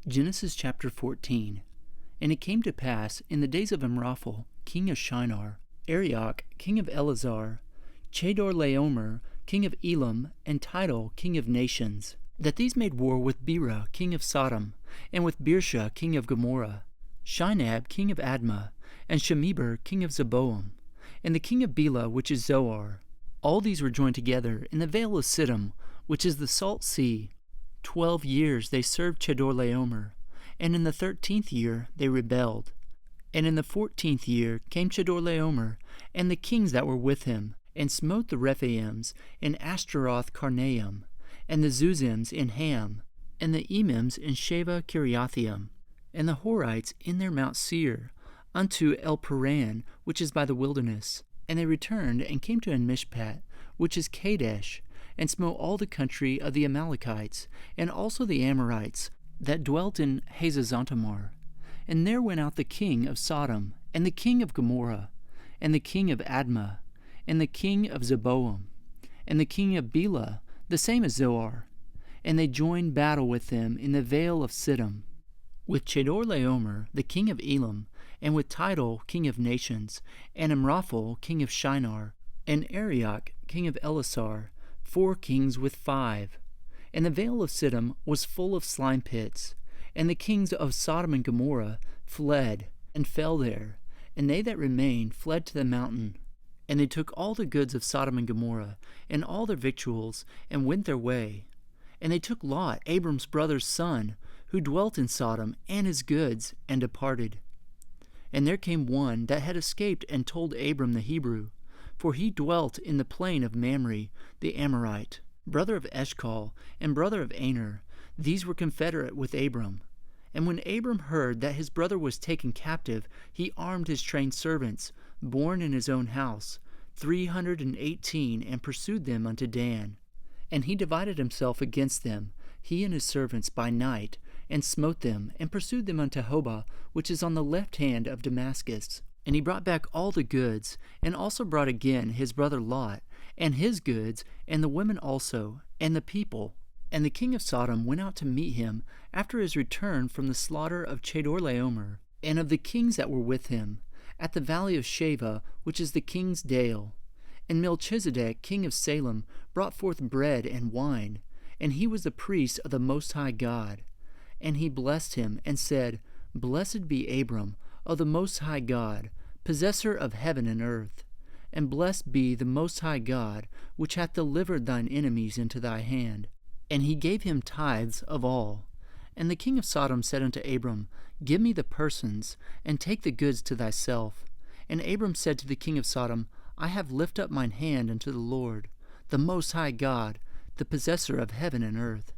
Genesis chapter 14. And it came to pass in the days of Amraphel, king of Shinar, Arioch, king of Elazar, Chedorlaomer, king of Elam, and Tidal, king of nations, that these made war with Bera, king of Sodom, and with Birsha, king of Gomorrah, Shinab, king of Admah, and Shemeber, king of Zeboam, and the king of Bela, which is Zoar. All these were joined together in the vale of Siddim, which is the salt sea. 12 years they served Chedorlaomer, and in the 13th year they rebelled. And in the 14th year came Chedorlaomer, and the kings that were with him, and smote the Rephaims in Ashtaroth Karnaim, and the Zuzims in Ham, and the Emims in Sheva Kiriathaim, and the Horites in their Mount Seir, unto El Paran, which is by the wilderness. And they returned and came to En-Mishpat, which is Kadesh, and smote all the country of the Amalekites, and also the Amorites, that dwelt in Hazazontamar. And there went out the king of Sodom, and the king of Gomorrah, and the king of Admah, and the king of Zeboam, and the king of Bela, the same as Zoar. And they joined battle with them in the vale of Siddim, with Chedorlaomer, the king of Elam, and with Tidal, king of nations, and Amraphel, king of Shinar, and Arioch, king of Elazar, 4 kings with 5. And the vale of Siddim was full of slime pits, and the kings of Sodom and Gomorrah fled, and fell there, and they that remained fled to the mountain. And they took all the goods of Sodom and Gomorrah, and all their victuals, and went their way. And they took Lot, Abram's brother's son, who dwelt in Sodom, and his goods, and departed. And there came one that had escaped, and told Abram the Hebrew, for he dwelt in the plain of Mamre, the Amorite, brother of Eshcol, and brother of Aner. These were confederate with Abram. And when Abram heard that his brother was taken captive, he armed his trained servants, born in his own house, 318, and pursued them unto Dan. And he divided himself against them, he and his servants, by night, and smote them, and pursued them unto Hobah, which is on the left hand of Damascus. And he brought back all the goods, and also brought again his brother Lot, and his goods, and the women also, and the people. And the king of Sodom went out to meet him after his return from the slaughter of Chedorlaomer, and of the kings that were with him, at the valley of Sheva, which is the king's dale. And Melchizedek, king of Salem, brought forth bread and wine, and he was the priest of the Most High God. And he blessed him, and said, Blessed be Abram, of the Most High God, possessor of heaven and earth. And blessed be the Most High God, which hath delivered thine enemies into thy hand. And he gave him tithes of all. And the king of Sodom said unto Abram, Give me the persons, and take the goods to thyself. And Abram said to the king of Sodom, I have lifted up mine hand unto the Lord, the Most High God, the possessor of heaven and earth,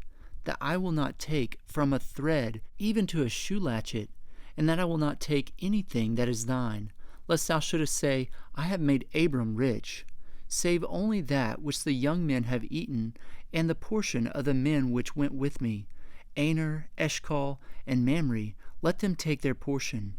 that I will not take from a thread even to a shoe latchet, and that I will not take anything that is thine, lest thou shouldest say, I have made Abram rich, save only that which the young men have eaten, and the portion of the men which went with me, Aner, Eshcol, and Mamre, let them take their portion.